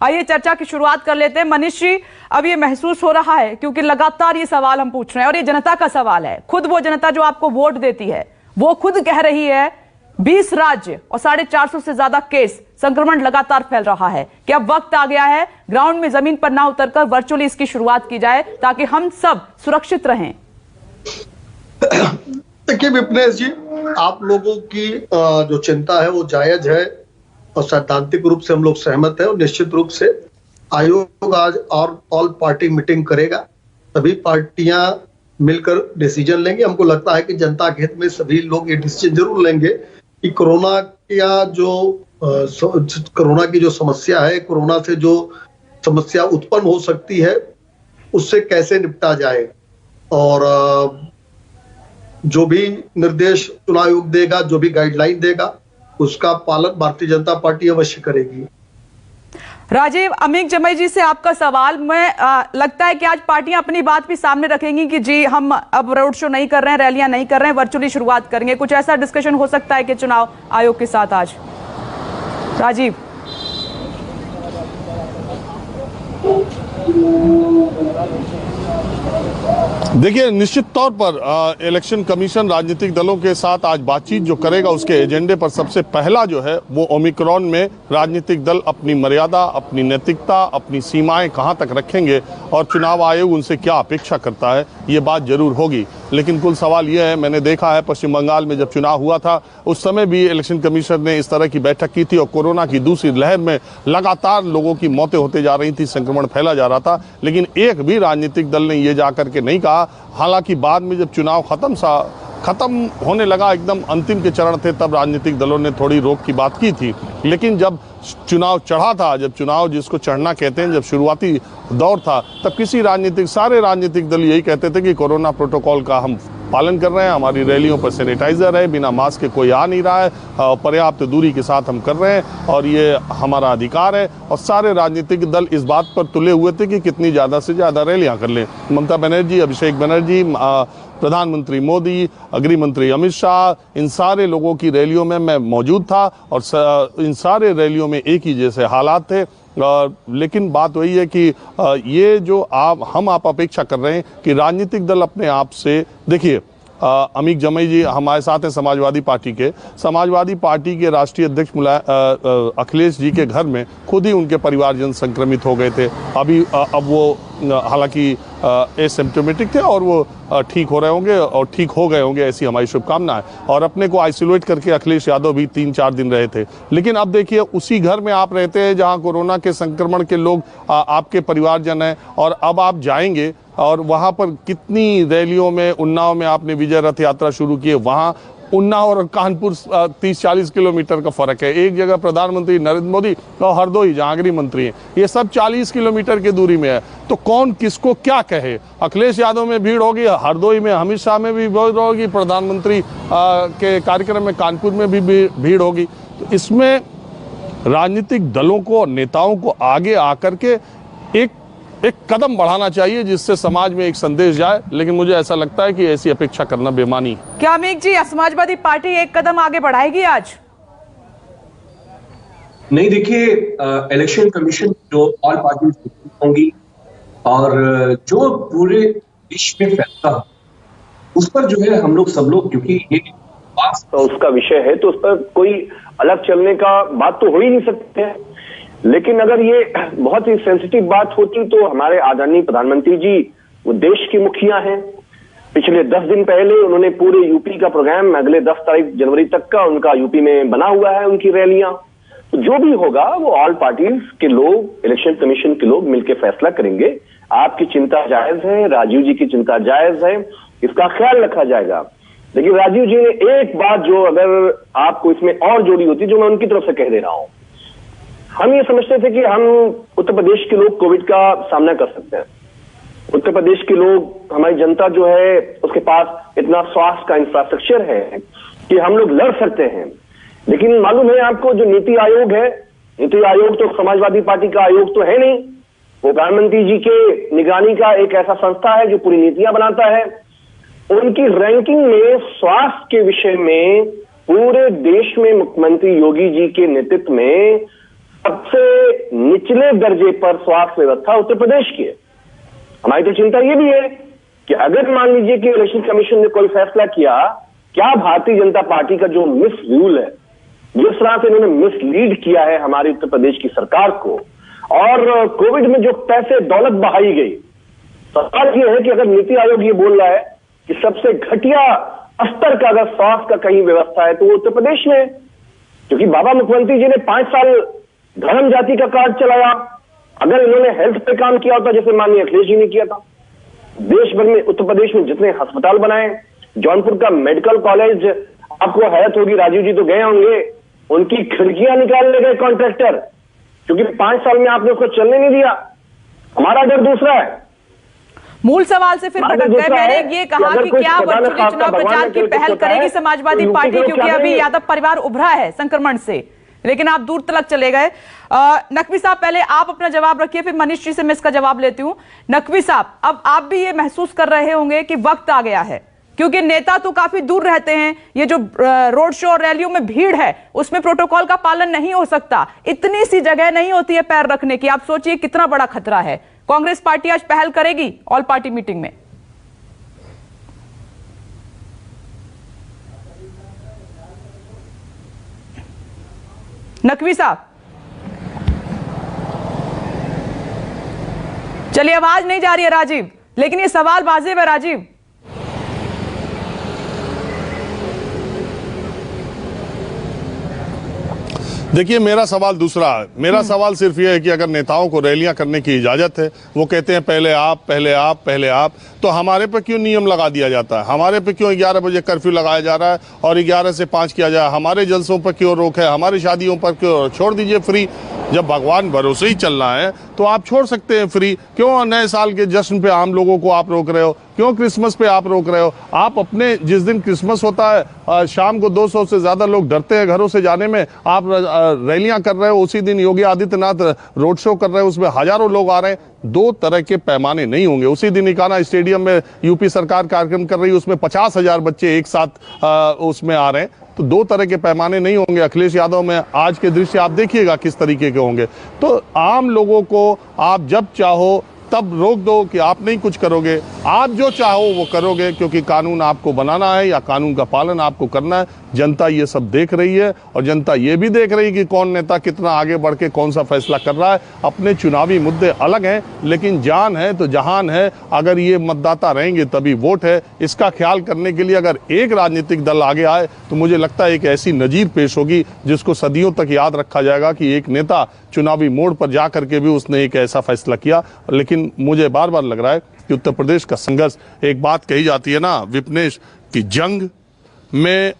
आइए चर्चा की शुरुआत कर लेते हैं। मनीष जी, अब ये महसूस हो रहा है, क्योंकि लगातार ये सवाल हम पूछ रहे हैं और ये जनता का सवाल है, खुद वो जनता जो आपको वोट देती है वो खुद कह रही है 20 राज्य और 450 से ज्यादा केस, संक्रमण लगातार फैल रहा है कि अब वक्त आ गया है ग्राउंड में, जमीन पर ना उतरकर वर्चुअली इसकी शुरुआत की जाए ताकि हम सब सुरक्षित रहें। देखिए विपनेश जी, आप लोगों की जो चिंता है वो जायज है और सैद्धांतिक रूप से हम लोग सहमत हैं और निश्चित रूप से आयोग आज और ऑल पार्टी मीटिंग करेगा, सभी पार्टियां मिलकर डिसीजन लेंगे। हमको लगता है कि जनता के हित में सभी लोग ये डिसीजन जरूर लेंगे कि कोरोना की जो समस्या है, कोरोना से जो समस्या उत्पन्न हो सकती है उससे कैसे निपटा जाए, और जो भी निर्देश चुनाव आयोग देगा, जो भी गाइडलाइन देगा, उसका पालन भारतीय जनता पार्टी अवश्य करेगी। राजीव, अमीक जमई जी से आपका सवाल, मैं लगता है कि आज पार्टियां अपनी बात भी सामने रखेंगी कि जी हम अब रोड शो नहीं कर रहे हैं, रैलियां नहीं कर रहे हैं, वर्चुअली शुरुआत करेंगे। कुछ ऐसा डिस्कशन हो सकता है कि चुनाव आयोग के साथ आज? राजीव, देखिए, निश्चित तौर पर इलेक्शन कमीशन राजनीतिक दलों के साथ आज बातचीत जो करेगा उसके एजेंडे पर सबसे पहला जो है वो ओमिक्रॉन में राजनीतिक दल अपनी मर्यादा, अपनी नैतिकता, अपनी सीमाएं कहां तक रखेंगे और चुनाव आयोग उनसे क्या अपेक्षा करता है, ये बात जरूर होगी। लेकिन कुल सवाल यह है, मैंने देखा है पश्चिम बंगाल में जब चुनाव हुआ था उस समय भी इलेक्शन कमीशन ने इस तरह की बैठक की थी और कोरोना की दूसरी लहर में लगातार लोगों की मौतें होते जा रही थी, संक्रमण फैला जा रहा था, लेकिन एक भी राजनीतिक दल ने ये जा करके नहीं कहा। हालांकि बाद में जब चुनाव खत्म होने लगा, एकदम अंतिम के चरण थे, तब राजनीतिक दलों ने थोड़ी रोक की बात की थी। लेकिन जब चुनाव चढ़ा था, जब चुनाव जिसको चढ़ना कहते हैं, जब शुरुआती दौर था, तब सारे राजनीतिक दल यही कहते थे कि कोरोना प्रोटोकॉल का हम पालन कर रहे हैं, हमारी रैलियों पर सैनिटाइजर है, बिना मास्क के कोई आ नहीं रहा है, पर्याप्त दूरी के साथ हम कर रहे हैं और ये हमारा अधिकार है। और सारे राजनीतिक दल इस बात पर तुले हुए थे कि कितनी ज़्यादा से ज़्यादा रैलियां कर लें। ममता बनर्जी, अभिषेक बनर्जी, प्रधानमंत्री मोदी, गृह मंत्री अमित शाह, इन सारे लोगों की रैलियों में मैं मौजूद था और इन सारे रैलियों में एक ही जैसे हालात थे। लेकिन बात वही है कि ये जो हम अपेक्षा कर रहे हैं कि राजनीतिक दल अपने आप से, देखिए अमीक जमई जी हमारे साथ हैं समाजवादी पार्टी के राष्ट्रीय अध्यक्ष अखिलेश जी के घर में खुद ही उनके परिवारजन संक्रमित हो गए थे। अब वो हालांकि एसिम्प्टोमेटिक थे और वो ठीक हो रहे होंगे और ठीक हो गए होंगे, ऐसी हमारी शुभकामना है। और अपने को आइसोलेट करके अखिलेश यादव भी 3-4 दिन रहे थे। लेकिन अब देखिए, उसी घर में आप रहते हैं जहां कोरोना के संक्रमण के लोग आपके परिवारजन हैं, और अब आप जाएंगे और वहां पर कितनी रैलियों में, उन्नाव में आपने विजय रथ यात्रा शुरू की है, वहां उन्नाव और कानपुर 30-40 किलोमीटर का फर्क है। एक जगह प्रधानमंत्री नरेंद्र मोदी और हरदोई जहां गृह मंत्री हैं, ये सब 40 किलोमीटर की दूरी में है। तो कौन किसको क्या कहे? अखिलेश यादव में भीड़ होगी, हरदोई में अमित शाह में भी भीड़ होगी, प्रधानमंत्री के कार्यक्रम में कानपुर में भी भीड़ होगी। तो इसमें राजनीतिक दलों को और नेताओं को आगे आकर के एक कदम बढ़ाना चाहिए जिससे समाज में एक संदेश जाए। लेकिन मुझे ऐसा लगता है कि ऐसी अपेक्षा करना बेमानी है। क्या अमीक जी, समाजवादी पार्टी एक कदम आगे बढ़ाएगी आज? नहीं, देखिए, इलेक्शन कमीशन जो ऑल पार्टी होंगी और जो पूरे देश में फैसला हो उस पर जो है हम लोग सब लोग, क्योंकि ये उसका विषय है तो उस पर कोई अलग चलने का बात तो हो ही नहीं सकते हैं। लेकिन अगर ये बहुत ही सेंसिटिव बात होती तो हमारे आदरणीय प्रधानमंत्री जी, वो देश की मुखिया हैं, पिछले 10 दिन पहले उन्होंने पूरे यूपी का प्रोग्राम अगले 10 तारीख जनवरी तक का उनका यूपी में बना हुआ है, उनकी रैलियां। तो जो भी होगा वो ऑल पार्टीज के लोग, इलेक्शन कमीशन के लोग मिलकर फैसला करेंगे। आपकी चिंता जायज है, राजीव जी की चिंता जायज है, इसका ख्याल रखा जाएगा। लेकिन राजीव जी ने एक बात जो अगर आपको इसमें और जोड़ी होती, जो मैं उनकी तरफ से कह दे रहा हूं, हम ये समझते थे कि हम उत्तर प्रदेश के लोग कोविड का सामना कर सकते हैं। उत्तर प्रदेश के लोग, हमारी जनता जो है, उसके पास इतना स्वास्थ्य का इंफ्रास्ट्रक्चर है कि हम लोग लड़ सकते हैं। लेकिन मालूम है आपको, जो नीति आयोग है, नीति आयोग तो समाजवादी पार्टी का आयोग तो है नहीं, वो प्रधानमंत्री जी के निगरानी का एक ऐसा संस्था है जो पूरी नीतियां बनाता है। उनकी रैंकिंग में स्वास्थ्य के विषय में पूरे देश में मुख्यमंत्री योगी जी के नेतृत्व में सबसे निचले दर्जे पर स्वास्थ्य व्यवस्था उत्तर प्रदेश की है। हमारी तो चिंता यह भी है कि अगर मान लीजिए कि इलेक्शन कमीशन ने कोई फैसला किया, क्या भारतीय जनता पार्टी का जो मिस रूल है, जिस तरह से इन्होंने मिसलीड किया है हमारी उत्तर प्रदेश की सरकार को, और कोविड में जो पैसे दौलत बहाई गई, सवाल यह है कि अगर नीति आयोग ये बोल रहा है कि सबसे घटिया स्तर का अगर स्वास्थ्य का कहीं व्यवस्था है तो वो उत्तर प्रदेश में है, क्योंकि बाबा मुख्यमंत्री जी ने 5 साल धर्म जाति का कार्ड चलाया। अगर इन्होंने हेल्थ पे काम किया होता जैसे माननीय अखिलेश जी ने किया था, देश भर में उत्तर प्रदेश में जितने अस्पताल बनाए, जौनपुर का मेडिकल कॉलेज, आपको हैरत होगी, राजीव जी तो गए होंगे, उनकी खिड़कियां निकालने गए कॉन्ट्रैक्टर, क्योंकि 5 साल में आपने उसको चलने नहीं दिया। हमारा डर दूसरा है। मूल सवाल से फिर भटक गए। मैंने ये कहा कि क्या वर्चुअली चुनाव प्रचार की पहल करेगी समाजवादी पार्टी, क्योंकि अभी यादव परिवार उभरा है संक्रमण से, लेकिन आप दूर तलक चले गए। नकवी साहब, पहले आप अपना जवाब रखिए, फिर मनीष जी से मैं इसका जवाब लेती हूं। नकवी साहब, अब आप भी ये महसूस कर रहे होंगे कि वक्त आ गया है, क्योंकि नेता तो काफी दूर रहते हैं, ये जो रोड शो और रैलियों में भीड़ है उसमें प्रोटोकॉल का पालन नहीं हो सकता, इतनी सी जगह नहीं होती है पैर रखने की। आप सोचिए कितना बड़ा खतरा है। कांग्रेस पार्टी आज पहल करेगी ऑल पार्टी मीटिंग में? नकवी साहब, चलिए, आवाज नहीं जा रही है राजीव, लेकिन ये सवाल वाजिब है राजीव। देखिए, मेरा सवाल दूसरा है। मेरा सवाल सिर्फ ये है कि अगर नेताओं को रैलियां करने की इजाजत है, वो कहते हैं पहले आप, पहले आप, पहले आप, तो हमारे पे क्यों नियम लगा दिया जाता है? हमारे पे क्यों 11 बजे कर्फ्यू लगाया जा रहा है और 11 से 5 किया जाए? हमारे जलसों पर क्यों रोक है? हमारी शादियों पर क्यों? छोड़ दीजिए फ्री। जब भगवान भरोसे ही चलना है तो आप छोड़ सकते हैं फ्री। क्यों नए साल के जश्न पे आम लोगों को आप रोक रहे हो? क्यों क्रिसमस पे आप रोक रहे हो? आप अपने, जिस दिन क्रिसमस होता है शाम को 200 से ज्यादा लोग डरते हैं घरों से जाने में, आप रैलियां कर रहे हो। उसी दिन योगी आदित्यनाथ रोड शो कर रहे हो, उसमें हजारों लोग आ रहे हैं। 2 तरह के पैमाने नहीं होंगे। उसी दिन इकाना स्टेडियम में यूपी सरकार कार्यक्रम कर रही है, उसमें 50,000 बच्चे एक साथ उसमें आ रहे हैं, तो 2 तरह के पैमाने नहीं होंगे। अखिलेश यादव में आज के दृश्य आप देखिएगा किस तरीके के होंगे। तो आम लोगों को आप जब चाहो तब रोक दो कि आप नहीं कुछ करोगे, आप जो चाहो वो करोगे, क्योंकि कानून आपको बनाना है या कानून का पालन आपको करना है। जनता ये सब देख रही है और जनता ये भी देख रही है कि कौन नेता कितना आगे बढ़ के कौन सा फैसला कर रहा है। अपने चुनावी मुद्दे अलग हैं, लेकिन जान है तो जहान है। अगर ये मतदाता रहेंगे तभी वोट है। इसका ख्याल करने के लिए अगर एक राजनीतिक दल आगे आए तो मुझे लगता है एक ऐसी नजीर पेश होगी जिसको सदियों तक याद रखा जाएगा कि एक नेता चुनावी मोड़ पर जा करके भी उसने एक ऐसा फैसला किया। लेकिन मुझे बार बार लग रहा है कि उत्तर प्रदेश का संघर्ष, एक बात कही जाती है ना विपनेश, कि जंग में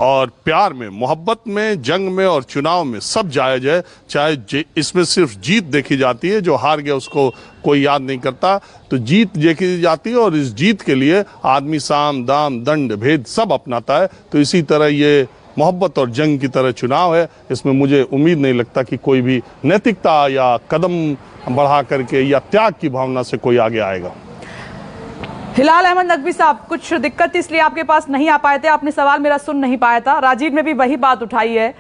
और प्यार में, मोहब्बत में, जंग में और चुनाव में सब जायज है। चाहे इसमें सिर्फ जीत देखी जाती है, जो हार गया उसको कोई याद नहीं करता। तो जीत देखी जाती है और इस जीत के लिए आदमी साम दाम दंड भेद सब अपनाता है। तो इसी तरह ये मोहब्बत और जंग की तरह चुनाव है। इसमें मुझे उम्मीद नहीं लगता कि कोई भी नैतिकता या कदम बढ़ा करके या त्याग की भावना से कोई आगे आएगा। हिलाल अहमद नकवी साहब, कुछ दिक्कत इसलिए आपके पास नहीं आ पाए थे, आपने सवाल मेरा सुन नहीं पाया था। राजीव ने भी वही बात उठाई है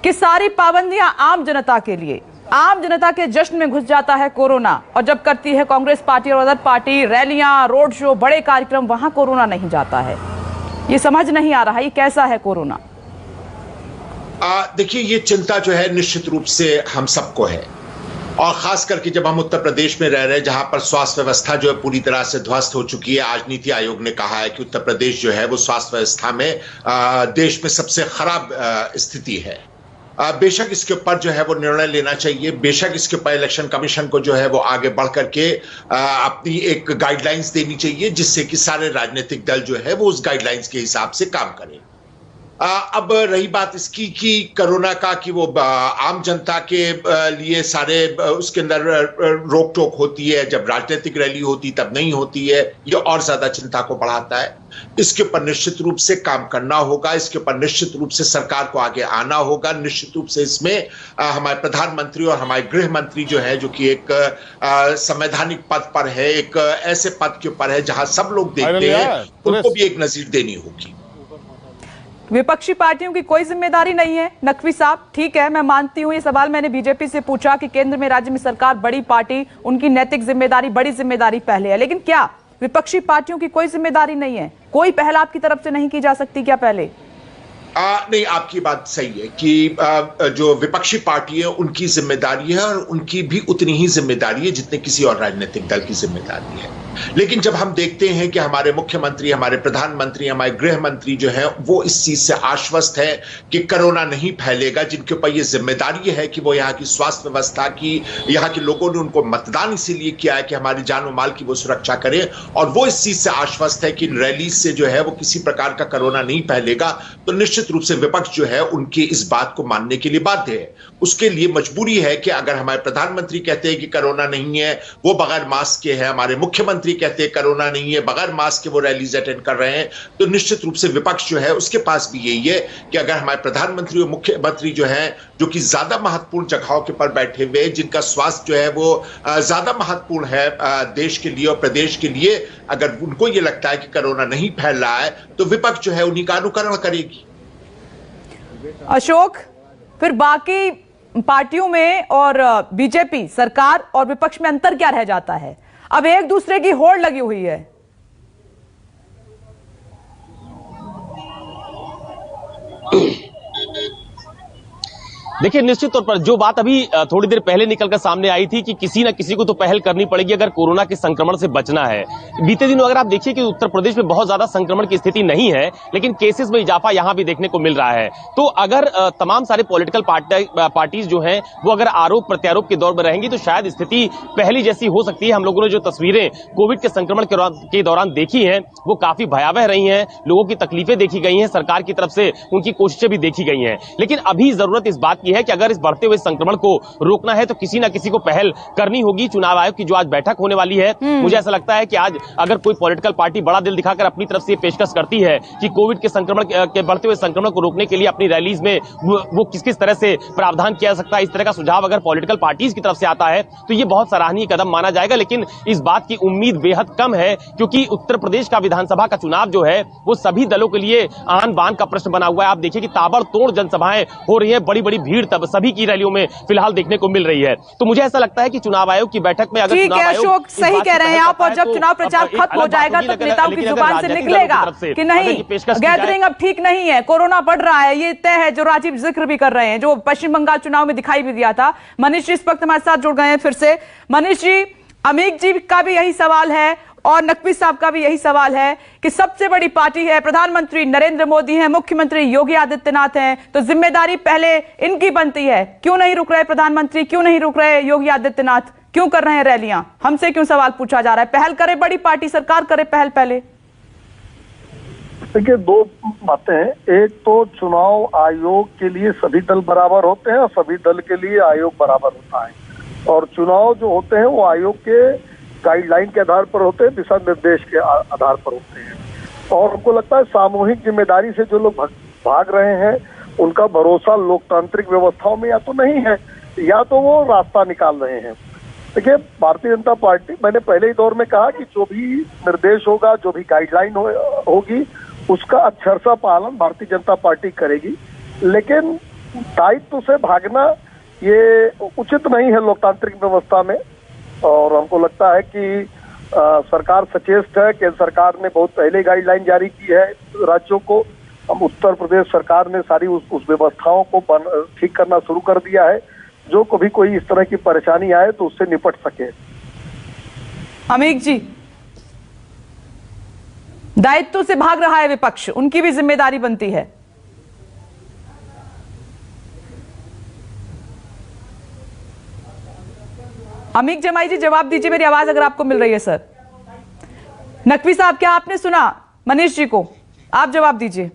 कि सारी पाबंदियां आम जनता के लिए, आम जनता के जश्न में घुस जाता है कोरोना, और जब करती है कांग्रेस पार्टी और अदर पार्टी रैलियां, रोड शो, बड़े कार्यक्रम, वहां कोरोना नहीं जाता है। ये समझ नहीं आ रहा, ये कैसा है कोरोना? देखिए, ये चिंता जो है निश्चित रूप से हम सबको है, और खास करके जब हम उत्तर प्रदेश में रह रहे हैं जहां पर स्वास्थ्य व्यवस्था जो है पूरी तरह से ध्वस्त हो चुकी है। आज नीति आयोग ने कहा है कि उत्तर प्रदेश जो है वो स्वास्थ्य व्यवस्था में देश में सबसे खराब स्थिति है। बेशक इसके ऊपर जो है वो निर्णय लेना चाहिए, बेशक इसके ऊपर इलेक्शन कमीशन को जो है वो आगे बढ़ करके अपनी एक गाइडलाइंस देनी चाहिए, जिससे कि सारे राजनीतिक दल जो है वो उस गाइडलाइंस के हिसाब से काम करें। अब रही बात इसकी कि कोरोना का, कि वो आम जनता के लिए सारे उसके अंदर रोक टोक होती है, जब राजनीतिक रैली होती तब नहीं होती है, ये और ज्यादा चिंता को बढ़ाता है। इसके ऊपर निश्चित रूप से काम करना होगा, इसके ऊपर निश्चित रूप से सरकार को आगे आना होगा। निश्चित रूप से इसमें हमारे प्रधानमंत्री और हमारे गृह मंत्री जो है, जो कि एक संवैधानिक पद पर है, एक ऐसे पद के ऊपर है जहां सब लोग देखते हैं, उनको भी एक नजीर देनी होगी। विपक्षी पार्टियों की कोई जिम्मेदारी नहीं है? नकवी साहब, ठीक है, मैं मानती हूं ये सवाल मैंने बीजेपी से पूछा कि केंद्र में राज्य में सरकार बड़ी पार्टी, उनकी नैतिक जिम्मेदारी, बड़ी जिम्मेदारी पहले है, लेकिन क्या विपक्षी पार्टियों की कोई जिम्मेदारी नहीं है? कोई पहल आपकी तरफ से नहीं की जा सकती क्या पहले? नहीं, आपकी बात सही है कि जो विपक्षी पार्टी है उनकी जिम्मेदारी है और उनकी भी उतनी ही जिम्मेदारी है जितनी किसी और राजनीतिक दल की जिम्मेदारी है। लेकिन जब हम देखते हैं कि हमारे मुख्यमंत्री, हमारे प्रधानमंत्री, हमारे गृह मंत्री जो है वो इस चीज से आश्वस्त है कि कोरोना नहीं फैलेगा, जिनके ऊपर ये जिम्मेदारी है कि वो यहाँ की स्वास्थ्य व्यवस्था की, यहाँ के लोगों ने उनको मतदान इसीलिए किया है कि हमारी जान और माल की वो सुरक्षा करें, और वो इस चीज से आश्वस्त है कि रैली से जो है वो किसी प्रकार का कोरोना नहीं फैलेगा, तो निश्चित रूप से विपक्ष जो है उनकी इस बात को मानने के लिए बाध्य है। उसके लिए मजबूरी है कि अगर हमारे प्रधानमंत्री कहते हैं कि कोरोना नहीं है, वो बगैर मास्क के हैं, हमारे मुख्यमंत्री कहते हैं कोरोना नहीं है, बगैर मास्क के वो रैलीज अटेंड कर रहे हैं, तो निश्चित रूप से विपक्ष जो है उसके पास भी यही है कि अगर हमारे प्रधानमंत्री और मुख्यमंत्री जो है, जो कि ज्यादा महत्वपूर्ण जगहों के पर बैठे हुए, जिनका स्वास्थ्य जो है वो ज्यादा महत्वपूर्ण है देश के लिए और प्रदेश के लिए, अगर उनको ये लगता है कि कोरोना नहीं फैल रहा है तो विपक्ष जो है उन्हीं का अनुकरण करेगी। अशोक, फिर बाकी पार्टियों में और बीजेपी सरकार और विपक्ष में अंतर क्या रह जाता है? अब एक दूसरे की होड़ लगी हुई है। देखिए, निश्चित तौर पर जो बात अभी थोड़ी देर पहले निकलकर सामने आई थी कि किसी न किसी को तो पहल करनी पड़ेगी अगर कोरोना के संक्रमण से बचना है। बीते दिनों अगर आप देखिए कि उत्तर प्रदेश में बहुत ज्यादा संक्रमण की स्थिति नहीं है, लेकिन केसेस में इजाफा यहां भी देखने को मिल रहा है। तो अगर तमाम सारे पॉलिटिकल पार्टीज जो हैं वो अगर आरोप प्रत्यारोप के दौर में रहेंगी तो शायद स्थिति पहली जैसी हो सकती है। हम लोगों ने जो तस्वीरें कोविड के संक्रमण के दौरान देखी हैं वो काफी भयावह रही हैं, लोगों की तकलीफें देखी गई हैं, सरकार की तरफ से उनकी कोशिशें भी देखी गई हैं। लेकिन अभी जरूरत इस बात की है कि अगर इस बढ़ते हुए संक्रमण को रोकना है तो किसी ना किसी को पहल करनी होगी। चुनाव आयोग की जो आज बैठक होने वाली है, मुझे ऐसा लगता है कि आज अगर कोई पॉलिटिकल पार्टी बड़ा दिल दिखाकर अपनी तरफ से पेशकश करती है कि कोविड के संक्रमण के बढ़ते हुए संक्रमण को रोकने के लिए अपनी रैलीज में वो किस किस तरह से प्रावधान किया जा सकता है, इस तरह का सुझाव अगर पॉलिटिकल पार्टीज की तरफ से आता है तो ये बहुत सराहनीय कदम माना जाएगा। लेकिन इस बात की उम्मीद बेहद कम है क्योंकि उत्तर प्रदेश का विधानसभा का चुनाव जो है वो सभी दलों के लिए आन बान का प्रश्न बना हुआ है। आप देखिए कि ताबड़तोड़ जनसभाएं हो रही है, बड़ी बड़ी भीड़ तब सभी की रैलियों में फिलहाल देखने को मिल रही है। तो मुझे ऐसा लगता है कि चुनाव आयोग की बैठक में अगर चुनाव आयोग अशोक सही कह रहे हैं आप, और जब चुनाव प्रचार खत्म हो जाएगा तब नेताओं की जुबान से निकलेगा कि नहीं गैदरिंग अब ठीक नहीं है, कोरोना बढ़ रहा है, ये तय है, जो राजीव जिक्र भी कर रहे हैं, जो पश्चिम बंगाल चुनाव में दिखाई भी दिया था। मनीष जी इस वक्त हमारे साथ जुड़ गए हैं फिर से। मनीष जी, अमीक जी का भी यही सवाल है और नकवी साहब का भी यही सवाल है कि सबसे बड़ी पार्टी है, प्रधानमंत्री नरेंद्र मोदी हैं, मुख्यमंत्री योगी आदित्यनाथ हैं, तो जिम्मेदारी पहले इनकी बनती है। क्यों नहीं रुक रहे प्रधानमंत्री, क्यों नहीं रुक रहे योगी आदित्यनाथ, क्यों कर रहे हैं रैलियां? हमसे क्यों सवाल पूछा जा रहा है? पहल करे बड़ी पार्टी, सरकार करे पहल पहले। देखिए, दो बातें हैं। एक तो चुनाव आयोग के लिए सभी दल बराबर होते हैं और सभी दल के लिए आयोग बराबर होता है, और चुनाव जो होते हैं वो आयोग के गाइडलाइन के आधार पर होते हैं, दिशा निर्देश के आधार पर होते हैं। और हमको लगता है सामूहिक जिम्मेदारी से जो लोग भाग रहे हैं उनका भरोसा लोकतांत्रिक व्यवस्थाओं में या तो नहीं है या तो वो रास्ता निकाल रहे हैं। देखिए, भारतीय जनता पार्टी, मैंने पहले ही दौर में कहा कि जो भी निर्देश होगा, जो भी गाइडलाइन होगी, उसका अक्षरशः पालन भारतीय जनता पार्टी करेगी। लेकिन दायित्व से भागना ये उचित नहीं है लोकतांत्रिक व्यवस्था में। और हमको लगता है कि सरकार सचेत है। केंद्र सरकार ने बहुत पहले गाइडलाइन जारी की है राज्यों को। हम उत्तर प्रदेश सरकार ने सारी उस व्यवस्थाओं को ठीक करना शुरू कर दिया है, जो कभी कोई इस तरह की परेशानी आए तो उससे निपट सके। अमीक जी, दायित्व से भाग रहा है विपक्ष, उनकी भी जिम्मेदारी बनती है। अमीक जमाई जी जवाब दीजिए, मेरी आवाज अगर आपको मिल रही है। सर नकवी साहब, क्या आपने सुना मनीष जी को? आप जवाब दीजिए।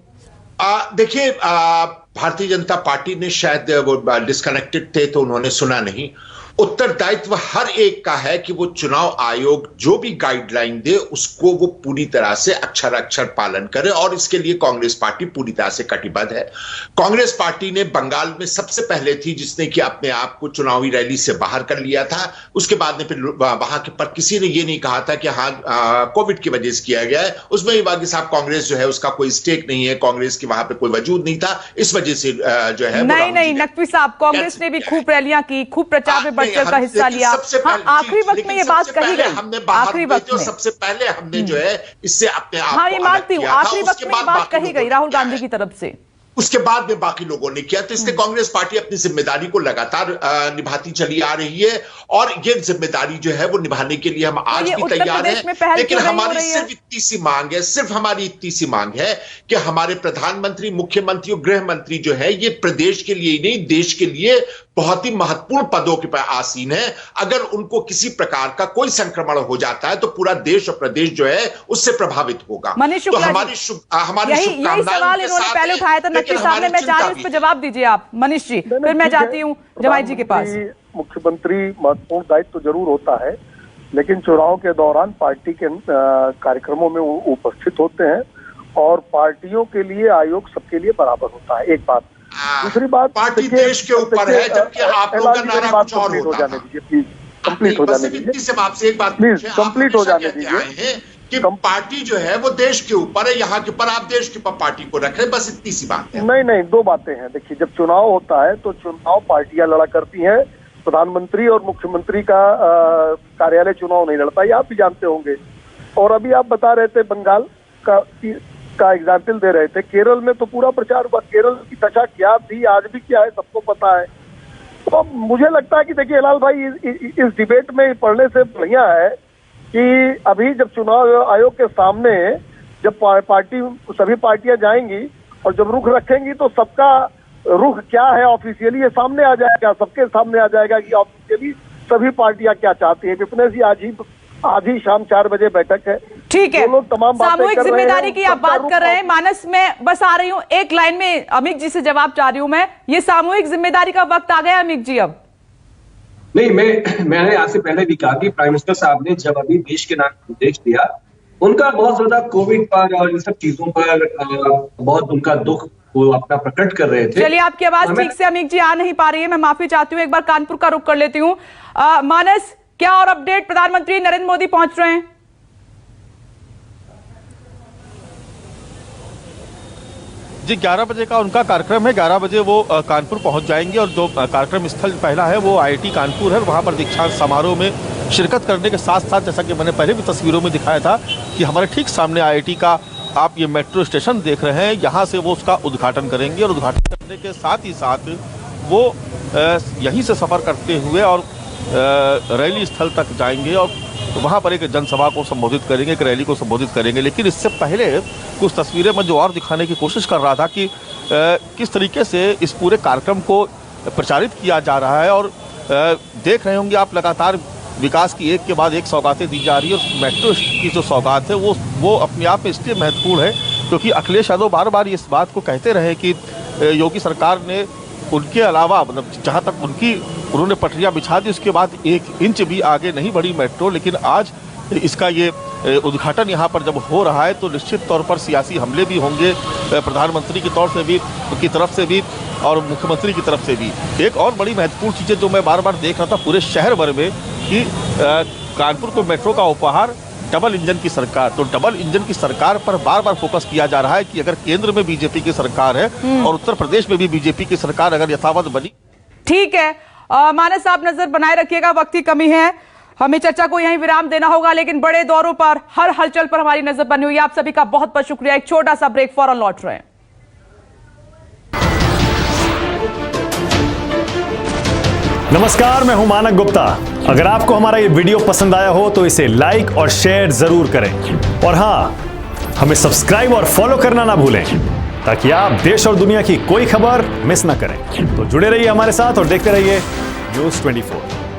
देखिए, भारतीय जनता पार्टी ने शायद वो डिस्कनेक्टेड थे तो उन्होंने सुना नहीं। उत्तरदायित्व हर एक का है कि वो चुनाव आयोग जो भी गाइडलाइन दे उसको वो पूरी तरह से अक्षर अक्षर पालन करे, और इसके लिए कांग्रेस पार्टी पूरी तरह से कटिबद्ध है। कांग्रेस पार्टी ने बंगाल में सबसे पहले थी जिसने कि अपने आप को चुनावी रैली से बाहर कर लिया था। उसके बाद में फिर वहां के पर किसी ने ये नहीं कहा था कि हाँ कोविड की वजह से किया गया है। उसमें भी बागी साहब कांग्रेस जो है उसका कोई स्टेक नहीं है, कांग्रेस की वहां पे कोई वजूद नहीं था, इस वजह से जो है नहीं नकवी साहब, कांग्रेस ने भी खूब रैलियां की, खूब प्रचार में बढ़चढ़ का हिस्सा लिया। आखिरी वक्त में ये बात कही गई, आखिरी वक्त में सबसे पहले हमने जो है इससे अपने आप, हाँ ये मानती हूँ, आखिरी वक्त में ये बात कही गई राहुल गांधी की तरफ से, उसके बाद में बाकी लोगों ने किया। तो इसलिए कांग्रेस पार्टी अपनी जिम्मेदारी को लगातार निभाती चली आ रही है, और ये जिम्मेदारी जो है वो निभाने के लिए हम आज भी तैयार हैं। लेकिन हमारी सिर्फ इतनी सी मांग है, सिर्फ हमारी इतनी सी मांग है कि हमारे प्रधानमंत्री, मुख्यमंत्री और गृह मंत्री जो है ये प्रदेश के लिए ही नहीं देश के लिए बहुत ही महत्वपूर्ण पदों के पर आसीन है। अगर उनको किसी प्रकार का कोई संक्रमण हो जाता है तो पूरा देश और प्रदेश जो है उससे प्रभावित होगा। तो हमारी सवाल इन्होंने पहले उठाया था नकवी साहब ने, मैं चाह रही हूं इस पर जवाब दीजिए आप मनीष जी, फिर मैं जाती हूँ जमाई जी के पास। मुख्यमंत्री महत्वपूर्ण दायित्व तो जरूर होता है, लेकिन चुनाव के दौरान पार्टी के कार्यक्रमों में वो उपस्थित होते हैं, और पार्टियों के लिए आयोग सबके लिए बराबर होता है। एक बात, दूसरी बात, पार्टी देश के ऊपर है, जबकि आप लोगों का नारा कुछ और हो जाने दीजिए प्लीज, कंप्लीट हो जाने दीजिए, आपसे एक बात प्लीज कंप्लीट हो जाने दीजिए कि पार्टी जो है वो देश के ऊपर है, यहाँ के ऊपर आप देश के ऊपर पार्टी को रख रहे, बस इतनी सी बात है। नहीं, दो बातें हैं। देखिए, जब चुनाव होता है तो चुनाव पार्टियां लड़ा करती हैं, प्रधानमंत्री और मुख्यमंत्री का कार्यालय चुनाव नहीं लड़ता, ये आप भी जानते होंगे। और अभी आप बता रहे थे बंगाल का एग्जाम्पल दे रहे थे, केरल में तो पूरा प्रचार हुआ, केरल की दशा क्या थी आज भी क्या है सबको पता है। तो मुझे लगता है कि देखिए हिलाल भाई, इस डिबेट में पढ़ने से बढ़िया है कि अभी जब चुनाव आयोग के सामने जब सभी पार्टियां जाएंगी और जब रुख रखेंगी तो सबका रुख क्या है ऑफिशियली ये सामने आ जाएगा, सबके सामने आ जाएगा कि ऑफिशियली सभी पार्टियां क्या चाहती है। विपनेश जी आज ही शाम 4 बजे बैठक है। ठीक है, लोग तमाम सामूहिक जिम्मेदारी की आप बात कर रहे हैं। मानस में बस आ रही हूँ, एक लाइन में अमित जी से जवाब चाह रही हूँ मैं, ये सामूहिक जिम्मेदारी का वक्त आ गया अमित जी अब? नहीं, मैंने आज से पहले भी कहा कि प्राइम मिनिस्टर साहब ने जब अभी देश के नाम निर्देश दिया, उनका बहुत ज्यादा कोविड पर और इन सब चीजों पर बहुत उनका दुख वो अपना प्रकट कर रहे थे। चलिए, आपकी आवाज ठीक से अमित जी आ नहीं पा रही है, मैं माफी चाहती हूँ। एक बार कानपुर का रुख कर लेती हूँ। मानस, क्या और अपडेट? प्रधानमंत्री नरेंद्र मोदी पहुंच रहे हैं। जी 11 बजे का उनका कार्यक्रम है, 11 बजे वो कानपुर पहुंच जाएंगे, और जो कार्यक्रम स्थल पहला है वो IIT कानपुर है। वहां पर दीक्षांत समारोह में शिरकत करने के साथ साथ, जैसा कि मैंने पहले भी तस्वीरों में दिखाया था कि हमारे ठीक सामने IIT का आप ये मेट्रो स्टेशन देख रहे हैं, यहाँ से वो उसका उद्घाटन करेंगे, और उद्घाटन करने के साथ ही साथ वो यहीं से सफ़र करते हुए और रैली स्थल तक जाएंगे और वहाँ पर एक जनसभा को संबोधित करेंगे, एक रैली को संबोधित करेंगे। लेकिन इससे पहले कुछ तस्वीरें मैं जो और दिखाने की कोशिश कर रहा था कि किस तरीके से इस पूरे कार्यक्रम को प्रचारित किया जा रहा है, और देख रहे होंगे आप लगातार विकास की एक के बाद एक सौगातें दी जा रही है। और मेट्रो की जो सौगात है वो अपने आप में इसलिए महत्वपूर्ण है क्योंकि अखिलेश यादव बार बार इस बात को कहते रहे कि योगी सरकार ने उनके अलावा, मतलब जहाँ तक उन्होंने पटरियाँ बिछा दी, उसके बाद 1 इंच भी आगे नहीं बढ़ी मेट्रो। लेकिन आज इसका ये उद्घाटन यहाँ पर जब हो रहा है तो निश्चित तौर पर सियासी हमले भी होंगे, प्रधानमंत्री की तरफ से भी और मुख्यमंत्री की तरफ से भी। एक और बड़ी महत्वपूर्ण चीज़ जो मैं बार बार देख रहा था पूरे शहर भर में कि कानपुर को मेट्रो का उपहार डबल इंजन की सरकार। तो डबल इंजन की सरकार पर बार बार फोकस किया जा रहा है कि अगर केंद्र में बीजेपी की सरकार है और उत्तर प्रदेश में भी बीजेपी की सरकार अगर यथावत बनी। ठीक है, मानस साहब नजर बनाए रखिएगा, वक्त की कमी है, हमें चर्चा को यहीं विराम देना होगा। लेकिन बड़े दौरों पर, हर हलचल पर हमारी नजर बनी हुई है। आप सभी का बहुत बहुत शुक्रिया। एक छोटा सा ब्रेक, फौरन लौट रहे हैं। नमस्कार, मैं हूं मानक गुप्ता। अगर आपको हमारा ये वीडियो पसंद आया हो तो इसे लाइक और शेयर जरूर करें, और हां, हमें सब्सक्राइब और फॉलो करना ना भूलें ताकि आप देश और दुनिया की कोई खबर मिस ना करें। तो जुड़े रहिए हमारे साथ और देखते रहिए News 24।